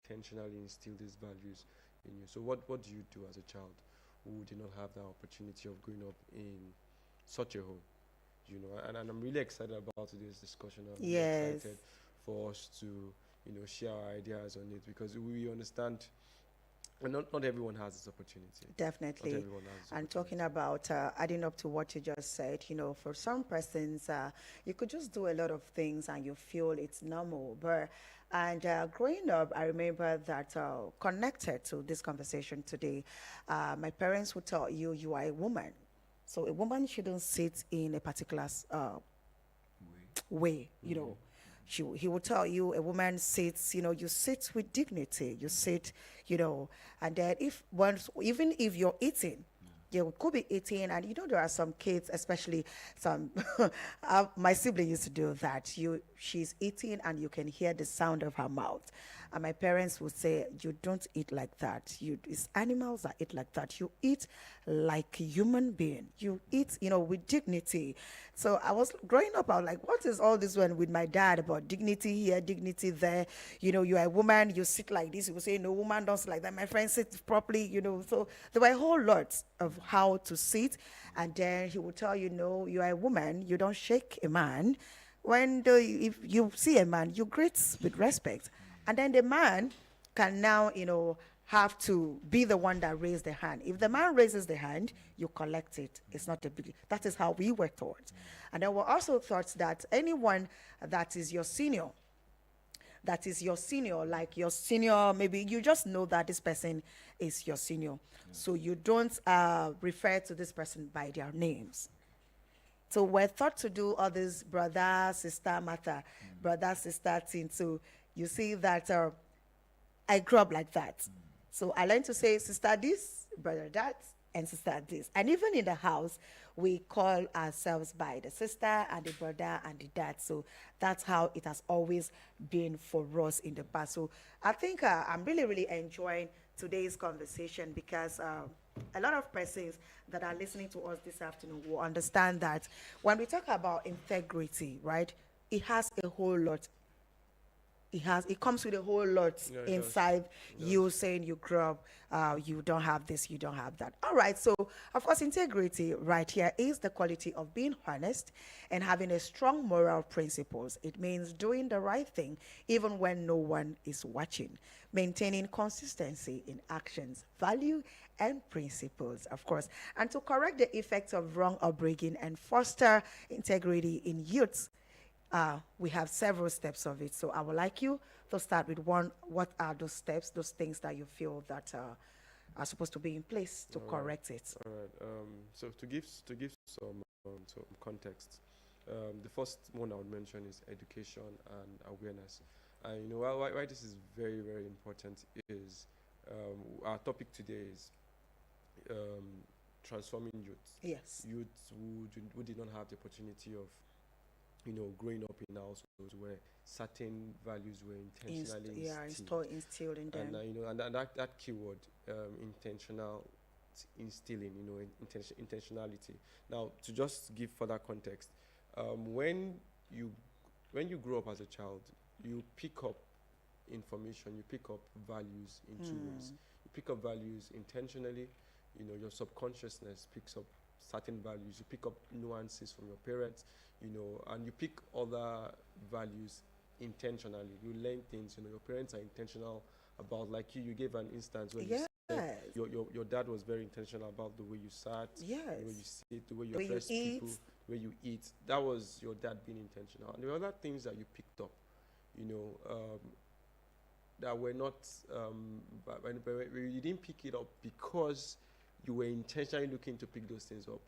intentionally instill these values in you. So what do you do as a child who did not have that opportunity of growing up in such a home? And I'm really excited about today's discussion. I'm really Yes, excited for us to, share our ideas on it, because we understand, and not everyone has this opportunity. Not definitely. everyone has this And talking opportunity. about adding up to what you just said, for some persons, you could just do a lot of things and you feel it's normal. And growing up, I remember that connected to this conversation today, my parents would tell you, you are a woman. So a woman shouldn't sit in a particular way, Mm-hmm. he will tell you a woman sits, you sit with dignity, you sit, and then if once, even if you're eating, you could be eating, and there are some kids, especially some, my sibling used to do that. She's eating, and you can hear the sound of her mouth. And my parents would say, "You don't eat like that. It's animals that eat like that. You eat like a human being. You eat, with dignity." So I was growing up, I was like, "What is all this one with my dad about dignity here, dignity there? You're a woman, you sit like this." He would say, "No, woman don't sit like that. My friend sits properly." So there were a whole lot of how to sit, and then he would tell you, "No, you are a woman. You don't shake a man. If you see a man, you greet with respect." And then the man can now, have to be the one that raised the hand. If the man raises the hand, you collect it. It's not a big. That is how we were taught. And then we're also taught that anyone that is your senior, like your senior, maybe you just know that this person is your senior. So you don't refer to this person by their names. So we're taught to do all this brother, sister matter, brother, sister thing. So you see that I grew up like that. So I learned to say sister this, brother that, and sister this. And even in the house, we call ourselves by the sister and the brother and the dad. So that's how it has always been for us in the past. So I think I'm really, really enjoying today's conversation because a lot of persons that are listening to us this afternoon will understand that when we talk about integrity, right, it has a whole lot, it comes with a whole lot Yeah, it does. inside It you does. saying you grew up, you don't have this, you don't have that. All right, so of course integrity right here is the quality of being honest and having a strong moral principles. It means doing the right thing even when no one is watching, maintaining consistency in actions, value, and principles, of course, and to correct the effects of wrong upbringing and foster integrity in youths. We have several steps of it. So I would like you to start with one. What are those steps, those things that you feel that are supposed to be in place to All right. correct it? All right. So to give some context, the first one I would mention is education and awareness. And why this is very, very important is, our topic today is, um, transforming youth. Yes. Youth who did not have the opportunity of, growing up in households where certain values were intentionally Yeah, instilled. instilled in And them. that keyword, intentional instilling, intentionality. Now, to just give further context, when you grow up as a child, you pick up information, you pick up values in two ways. You pick up values intentionally. Your subconsciousness picks up certain values. You pick up nuances from your parents, and you pick other values intentionally. You learn things. Your parents are intentional about, like you gave an instance where you Yes. said your dad was very intentional about the way you sat, the way you Yes. sit, the way you The way you address eat. people, the way you eat. That was your dad being intentional. And there were other things that you picked up, you know, um, that were not, but you didn't pick it up because you were intentionally looking to pick those things up.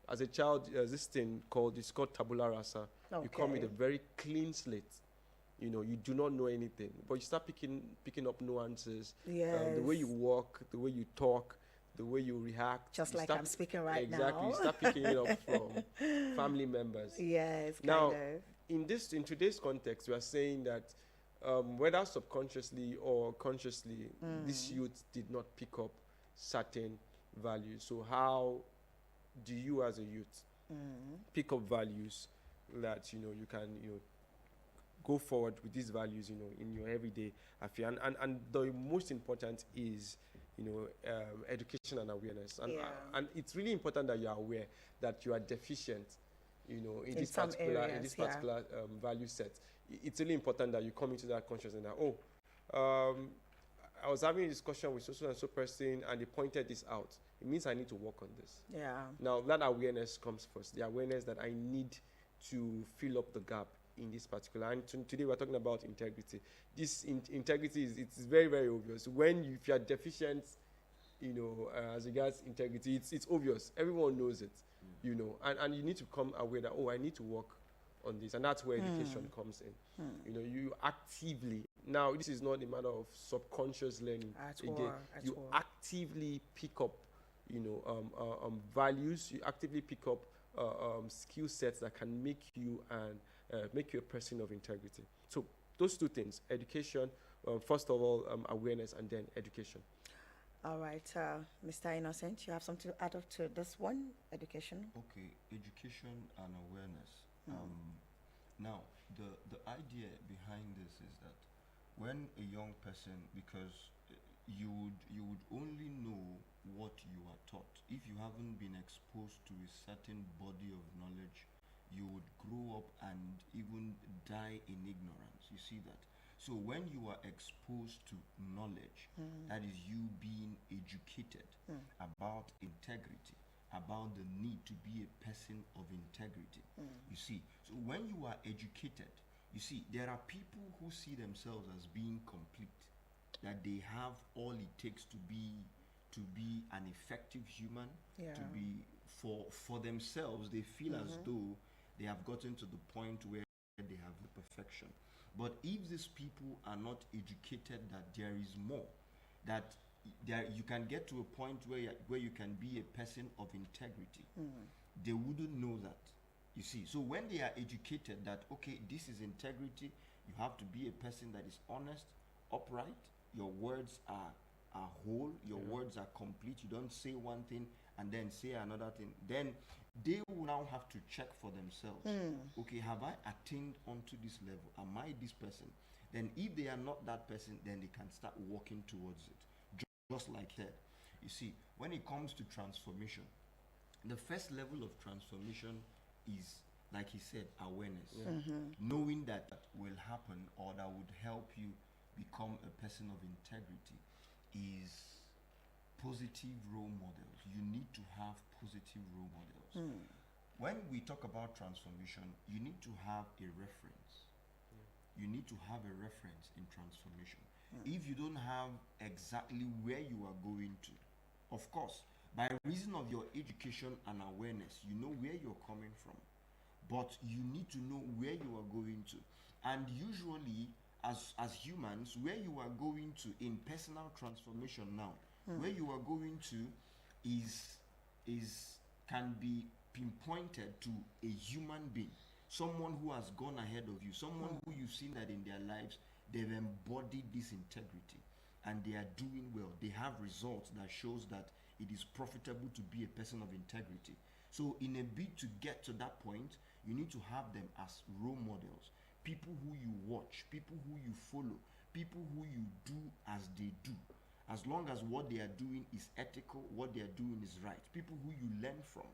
As a child, there's this thing it's called tabula rasa. You come with a Okay. very clean slate. You do not know anything, but you start picking up nuances, the way you Yes. walk, the way you talk, the way you react. Just You like start I'm speaking right exactly. You now. start picking it up from family members. Yes, kind Now, of. in today's context, we are saying that, whether subconsciously or consciously, this youth did not pick up certain values. So how do you, as a youth, pick up values that you can go forward with these values, in your everyday affair. And the most important is, education and awareness. And it's really important that you are aware that you are deficient, in this some particular areas, value set. It's really important that you come into that consciousness that, I was having a discussion with so and so person, and they pointed this out. It means I need to work on this. Yeah. Now that awareness comes first. The awareness that I need to fill up the gap in this particular. And today we're talking about integrity. This integrity it's very, very obvious. If you are deficient, as regards integrity, it's obvious. Everyone knows it, and you need to become aware that, I need to work on this, and that's where education comes in. You actively, now this is not a matter of subconscious learning. You actively pick up, values. You actively pick up skill sets that can make you a person of integrity. So those two things: education, first of all, awareness, and then education. All right, Mr. Innocent, you have something to add up to this one, education? Okay, education and awareness. Now, the idea behind this is that when a young person, because you would only know what you are taught. If you haven't been exposed to a certain body of knowledge, you would grow up and even die in ignorance. You see that? So when you are exposed to knowledge, that is you being educated about integrity, about the need to be a person of integrity. You see, so when you are educated, you see, there are people who see themselves as being complete, that they have all it takes to be an effective human, to be for themselves. They feel as though they have gotten to the point where they have the perfection. But if these people are not educated that there is more, that you can get to a point where you can be a person of integrity, they wouldn't know that. You see, so when they are educated that, okay, this is integrity, you have to be a person that is honest, upright, your words are whole, your words are complete, you don't say one thing and then say another thing, then they will now have to check for themselves. Okay, have I attained onto this level? Am I this person? Then if they are not that person, then they can start working towards it. Just like that. You see, when it comes to transformation, the first level of transformation is, like he said, awareness. Knowing that will happen or that would help you become a person of integrity is positive role models. You need to have positive role models. When we talk about transformation, you need to have a reference. You need to have a reference in transformation. If you don't have exactly where you are going to, of course, by reason of your education and awareness, you know where you're coming from, but you need to know where you are going to. And usually, as humans, where you are going to in personal transformation now, where you are going to can be pinpointed to a human being, someone who has gone ahead of you, someone who you've seen that in their lives they've embodied this integrity and they are doing well. They have results that shows that it is profitable to be a person of integrity. So in a bid to get to that point, you need to have them as role models, people who you watch, people who you follow, people who you do as they do. As long as what they are doing is ethical, what they are doing is right, people who you learn from.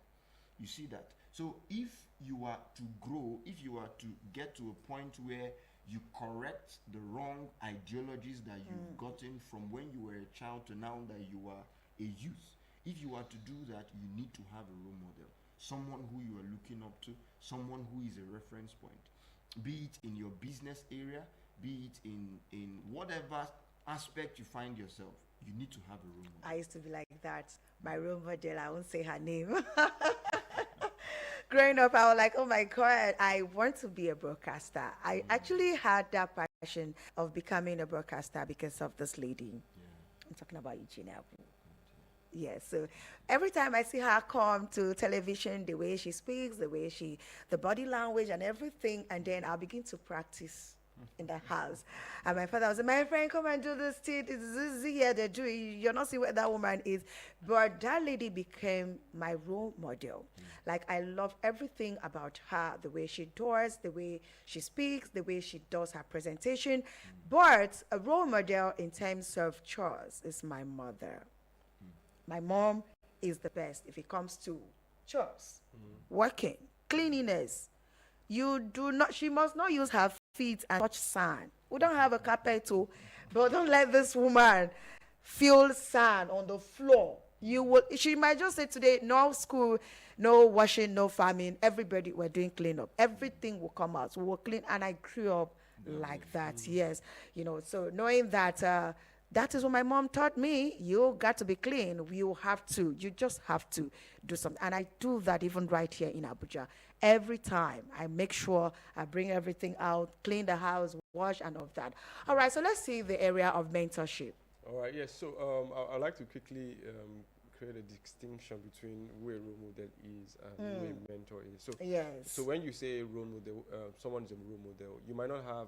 You see that? So if you are to grow, if you are to get to a point where you correct the wrong ideologies that you've gotten from when you were a child to now that you are a youth, if you are to do that, you need to have a role model, someone who you are looking up to, someone who is a reference point, be it in your business area, be it in whatever aspect you find yourself. You need to have a role model. I used to be like that. My role model, I won't say her name. Growing up, I was like, oh my God, I want to be a broadcaster. I actually had that passion of becoming a broadcaster because of this lady. I'm talking about Eugenia Abu. Yes, so every time I see her come to television, the way she speaks, the body language and everything, and then I'll begin to practice in the house. And my father was like, my friend, come and do this thing. This is here they're doing. You're not seeing where that woman is. But that lady became my role model. Like, I love everything about her, the way she does, the way she speaks, the way she does her presentation. But a role model in terms of chores is my mother. My mom is the best if it comes to chores, working, cleanliness. You do not, she must not use her feet and touch sand. We don't have a carpet too, but don't let this woman feel sand on the floor. You will, she might just say today, no school, no washing, no farming. Everybody, we're doing cleanup. Everything will come out. We will clean. And I grew up like that, yes. You know, so knowing that, that is what my mom taught me. You got to be clean. You just have to do something. And I do that even right here in Abuja. Every time I make sure I bring everything out, clean the house, wash, and all of that. All right, so let's see the area of mentorship. All right, yes. So I'd like to quickly create a distinction between who a role model is and who a mentor is. So, Yes. so when you say a role model, someone is a role model, you might not have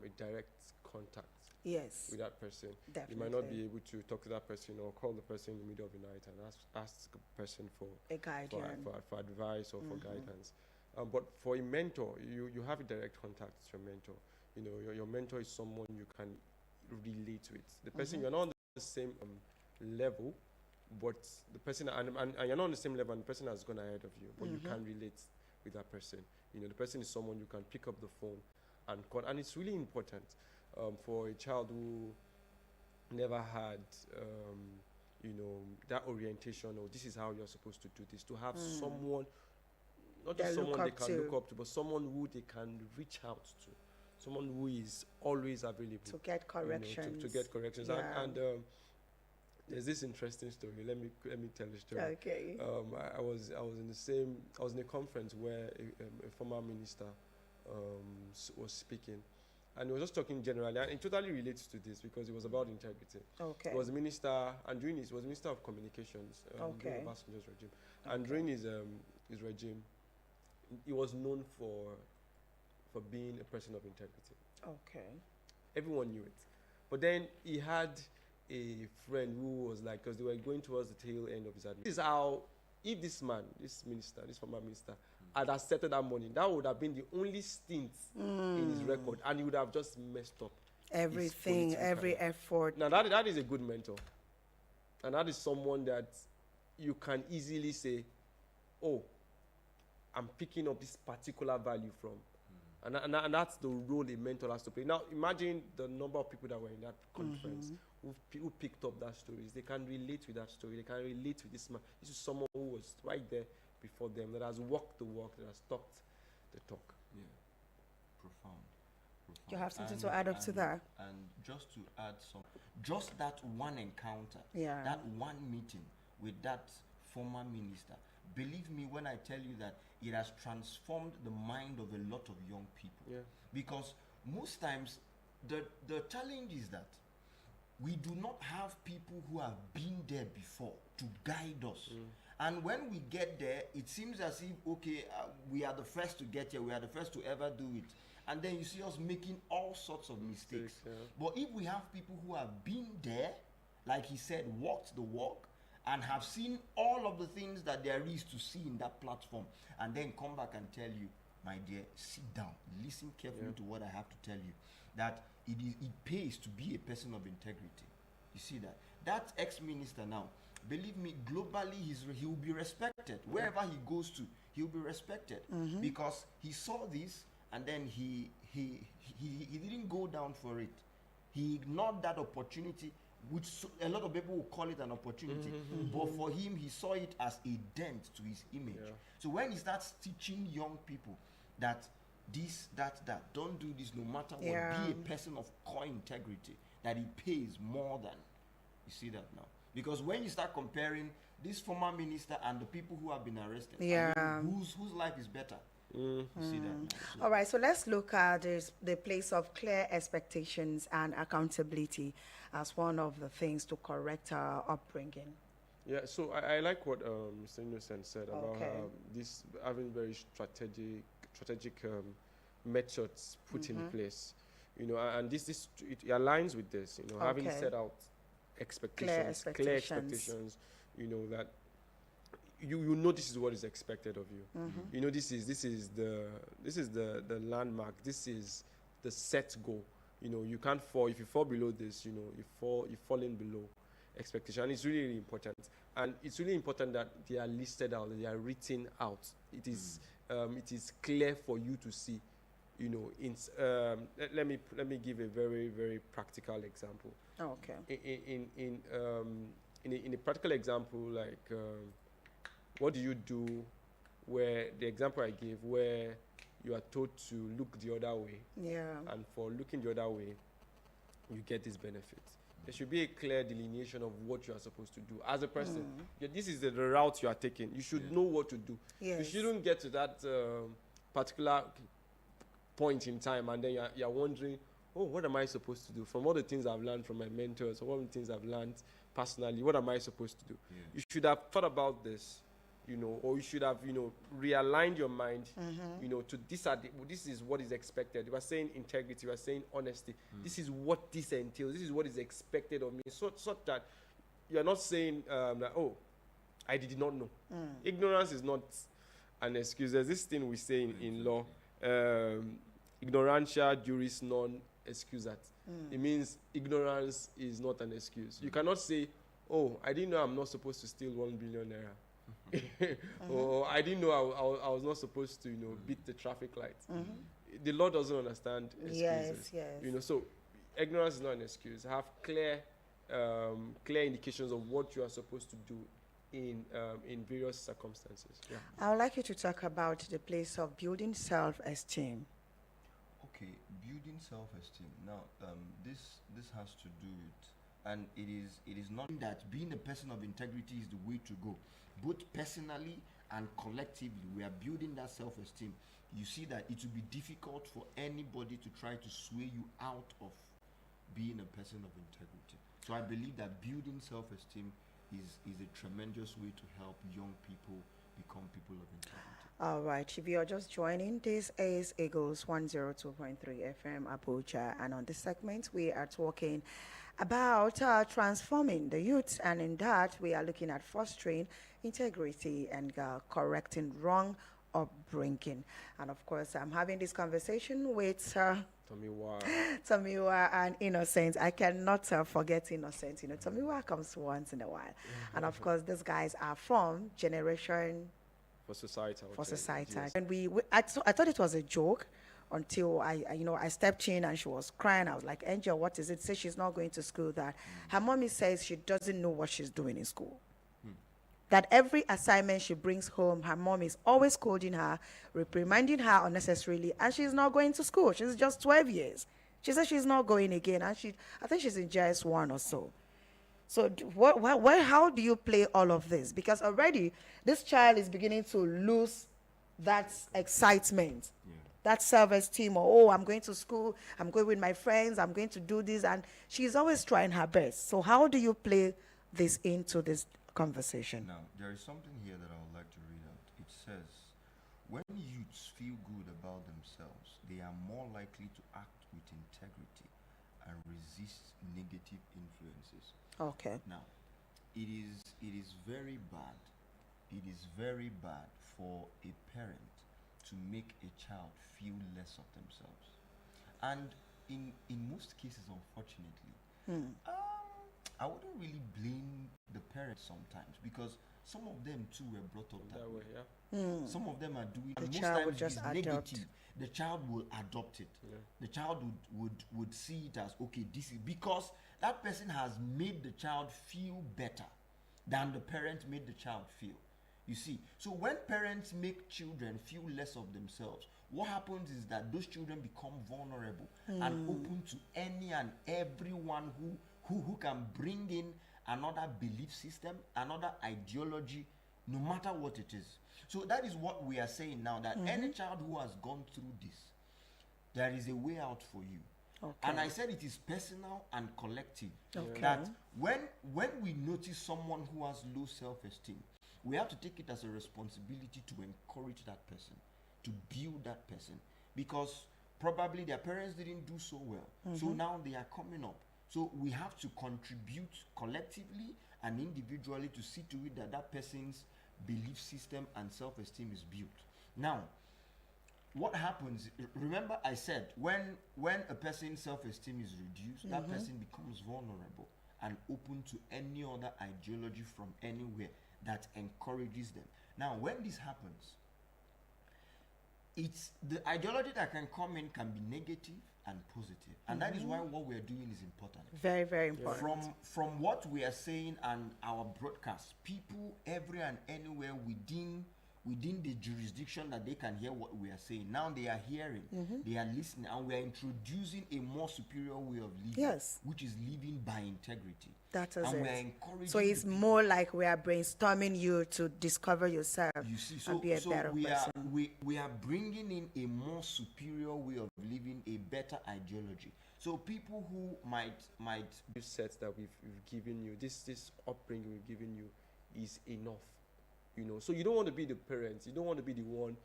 a direct contact Yes. with that person. Definitely. You might not be able to talk to that person or call the person in the middle of the night and ask the person for A guardian. for advice or for guidance. But for a mentor, you have a direct contact with your mentor. You know, your mentor is someone you can relate with. The person, you're not on the same level, but the person, and you're not on the same level, and the person has gone ahead of you, but you can relate with that person. You know, the person is someone you can pick up the phone and call. And it's really important for a child who never had, you know, that orientation, or this is how you're supposed to do this, to have someone, not just They look someone they up can to. look up to, but someone who they can reach out to, someone who is always available To get you know, corrections. to get corrections. Yeah. And there's this interesting story. Let me tell the story. Okay. I was in a conference where a former minister was speaking, and he was just talking generally, and it totally relates to this because it was about integrity. Okay. He was a minister, and during his was minister of communications during Okay. Obasanjo's regime, and during his regime, he was known for being a person of integrity. Okay. Everyone knew it. But then he had a friend who was like, because they were going towards the tail end of his administration. This is how, if this man, this minister, this former minister, had accepted that money, that would have been the only stint in his record, and he would have just messed up Everything, political every career. effort. Now that is a good mentor, and that is someone that you can easily say, oh, I'm picking up this particular value from. And that's the role a mentor has to play. Now, imagine the number of people that were in that conference who picked up that stories. They can relate with that story. They can relate with this man. This is someone who was right there before them, that has walked the walk, that has talked the talk. Yeah, profound. You have something to add up to that? And just to add some, just that one encounter, Yeah. that one meeting with that former minister, believe me when I tell you that it has transformed the mind of a lot of young people. Yeah. Because most times the challenge is that we do not have people who have been there before to guide us. And when we get there, it seems as if, okay, we are the first to get here, we are the first to ever do it. And then you see us making all sorts of mistakes. Yeah. But if we have people who have been there, like he said, walked the walk, and have seen all of the things that there is to see in that platform, and then come back and tell you, my dear, sit down, listen carefully to what I have to tell you, that it pays to be a person of integrity. You see that? That ex-minister now, believe me, globally he will be respected. Wherever he goes to, he will be respected, because he saw this, and then he didn't go down for it. He ignored that opportunity, which a lot of people will call it an opportunity, but for him, he saw it as a dent to his image. Yeah. So when he starts teaching young people that this, that, don't do this no matter what, Yeah. be a person of core integrity, that it pays more than. You see that now? Because when you start comparing this former minister and the people who have been arrested, Yeah. I mean, whose life is better? You see that now? So All right, so let's look at the place of clear expectations and accountability as one of the things to correct our upbringing. Yeah, so I like what Mr. Innocent said about Okay. this having very strategic methods put in place. you know, and this it aligns with this, you know, having Okay. set out expectations, clear expectations. expectations, you know, that you know this is what is expected of you. Mm-hmm. You know, this is the landmark. This is the set goal. You know, you can't fall. If you fall below this, you know, you've fallen below expectation. And it's really, really important. And it's really important that they are listed out, they are written out. It is clear for you to see. You know, let me give a very, very practical example. Okay. In a practical example, like what do you do where the example I gave, where you are told to look the other way, Yeah. and for looking the other way, you get this benefit. There should be a clear delineation of what you are supposed to do as a person. Yeah, this is the route you are taking. You should know what to do. You Yes. shouldn't get to that particular point in time and then you're wondering, oh, what am I supposed to do? From all the things I've learned from my mentors, or all the things I've learned personally, what am I supposed to do? Yeah. You should have thought about this, you know, or you should have, you know, realigned your mind, you know, to this is what is expected. You are saying integrity, you are saying honesty. This is what this entails. This is what is expected of me. So that you are not saying that, oh, I did not know. Ignorance is not an excuse. There's this thing we say in law, ignorantia juris non excusat. It means ignorance is not an excuse. You cannot say, oh, I didn't know I'm not supposed to steal 1 billion naira. Or I didn't know I was not supposed to, you know, beat the traffic lights. The law doesn't understand excuses. Yes, yes. You know, so ignorance is not an excuse. Have clear indications of what you are supposed to do in various circumstances. Yeah. I would like you to talk about the place of building self-esteem. Okay, building self-esteem. Now, this has to do with, and it is not that being a person of integrity is the way to go. Both personally and collectively, we are building that self-esteem. You see that it will be difficult for anybody to try to sway you out of being a person of integrity. So I believe that building self-esteem is a tremendous way to help young people become people of integrity. All right, if you're just joining, this is Eagles 102.3 FM Abuja, and on this segment we are talking about transforming the youth, and in that we are looking at fostering integrity and correcting wrong upbringing. And of course, I'm having this conversation with Tomiwa and Innocent. I cannot forget Innocent. You know, Tomiwa comes once in a while, and of course, these guys are from Generation For society. for Society. Yes. And I thought it was a joke until I stepped in and she was crying. I was like, Angel, what is it? Say she's not going to school. That her mommy says she doesn't know what she's doing in school. That every assignment she brings home, her mom is always scolding her, reprimanding her unnecessarily, and she's not going to school. She's just 12 years. She says she's not going again, and I think she's in JS1 or so. So how do you play all of this? Because already this child is beginning to lose that excitement, that self-esteem, or, oh, I'm going to school, I'm going with my friends, I'm going to do this, and she's always trying her best. So how do you play this into this conversation? Now, there is something here that I would like to read out. It says, when youths feel good about themselves, they are more likely to act with integrity and resist negative influences. Okay. Now, it is very bad. It is very bad for a parent to make a child feel less of themselves. And in most cases, unfortunately, I wouldn't really blame the parents sometimes, because some of them too were brought up that way. Yeah. Some of them are doing The most child times would just it's adopt. negative. The child will adopt it. Yeah. The child would see it as, okay, this is because that person has made the child feel better than the parent made the child feel. You see, so when parents make children feel less of themselves, what happens is that those children become vulnerable and open to any and everyone who can bring in another belief system, another ideology, no matter what it is. So that is what we are saying now, that any child who has gone through this, there is a way out for you. Okay. And I said it is personal and collective. Okay. That when we notice someone who has low self-esteem, we have to take it as a responsibility to encourage that person, to build that person. Because probably their parents didn't do so well. So now they are coming up. So we have to contribute collectively and individually to see to it that that person's belief system and self-esteem is built. Now, what happens, remember I said, when a person's self-esteem is reduced, that person becomes vulnerable and open to any other ideology from anywhere that encourages them. Now, when this happens, it's the ideology that can come in can be negative and positive, and that is why what we are doing is important. Very, very important. From what we are saying and our broadcast, people every and anywhere within the jurisdiction that they can hear what we are saying, now they are hearing, they are listening, and we are introducing a more superior way of living, Yes. which is living by integrity. That is And we are it. encouraging So it's the people. more like we are brainstorming you to discover yourself You see, and be a better we person. we are bringing in a more superior way of living, a better ideology. So people who might This set that we've given you, this upbringing we've given you, is enough. You know, so you don't want to be the parents. You don't want to be the one,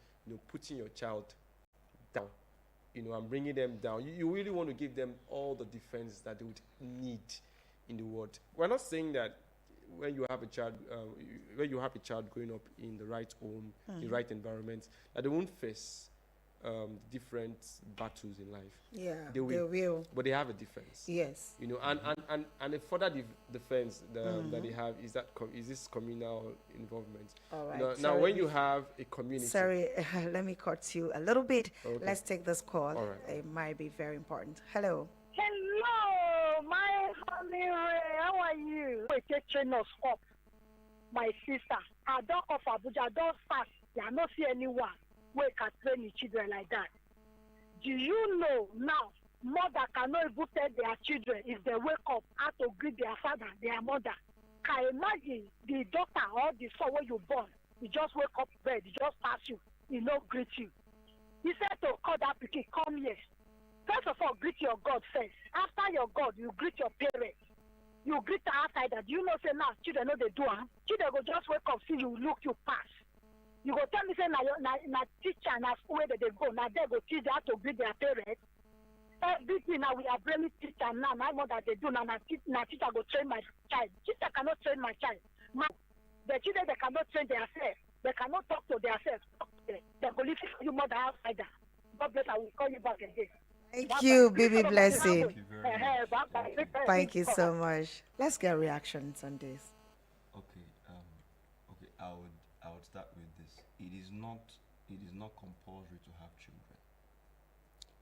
putting your child down, and bringing them down. You really want to give them all the defense that they would need in the world. We're not saying that when you have a child, growing up in the right home, the right environment, that they won't face different battles in life. Yeah, They will. But they have a defense. Yes. And a further defense that they have is this communal involvement. All right. Now, Sorry, when you have a community, Sorry, let me cut you a little bit. Okay. Let's take this call. All right. It might be very important. Hello. Hello, my honey Ray. How are you? We take train us up. My sister, I don't off Abuja, I don't fast. I don't see anyone who can train the children like that. Do you know now, mother cannot even tell their children if they wake up how to greet their father, their mother. Can you imagine the daughter or the son when you born, he just wake up bed, he just pass you, he no greet you. He said to call that pikin, come here. First of all, greet your God first. After your God, you greet your parents. You greet the outsider. Do you know, say now, children know they do, huh? Children go just wake up, see you, look, you pass. You go tell me, say, na teacher, na school where they go. Now they go teach them how to greet their parents. Everything now we are blaming teacher now. My mother they do now. Na teacher go train my child. Teacher cannot train my child. The children they cannot train themselves. They cannot talk to themselves. They go listen to you mother outsider. God bless. I will call you back again. Thank you, baby blessing. Thank you very much. Thank you so much. Let's get reactions on this. Okay, I would start with this. It is not compulsory to have children.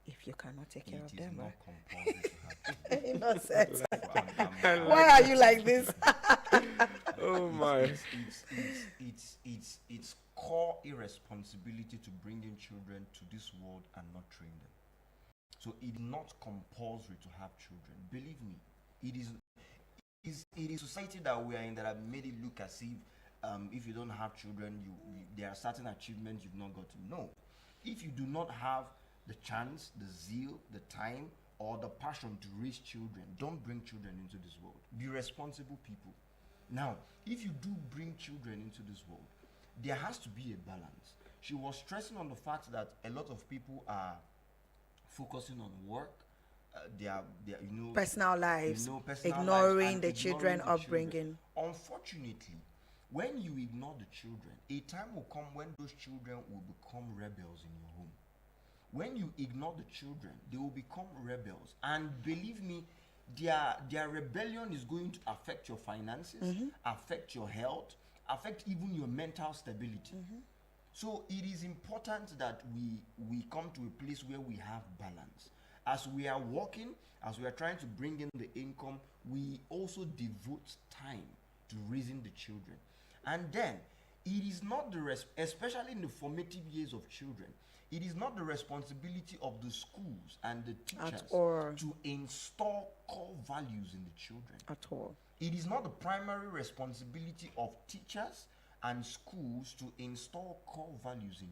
If you cannot take care It of is them, not right? compulsory to have children. Innocent. I'm Why are you like this? Oh my! It's core irresponsibility to bring in children to this world and not train them. So it is not compulsory to have children. Believe me, it is society that we are in that have made it look as if you don't have children, there are certain achievements you've not gotten. No, if you do not have the chance, the zeal, the time, or the passion to raise children, don't bring children into this world. Be responsible people. Now, if you do bring children into this world, there has to be a balance. She was stressing on the fact that a lot of people are focusing on work, Personal lives, personal ignoring lives and the children ignoring the upbringing. children. Unfortunately, when you ignore the children, a time will come when those children will become rebels in your home. When you ignore the children, they will become rebels. And believe me, their rebellion is going to affect your finances, affect your health, affect even your mental stability. So it is important that we come to a place where we have balance. As we are working, as we are trying to bring in the income, we also devote time to raising the children. And then, it is not especially in the formative years of children, it is not the responsibility of the schools and the teachers to install core values in the children. At all. It is not the primary responsibility of teachers and schools to install core values in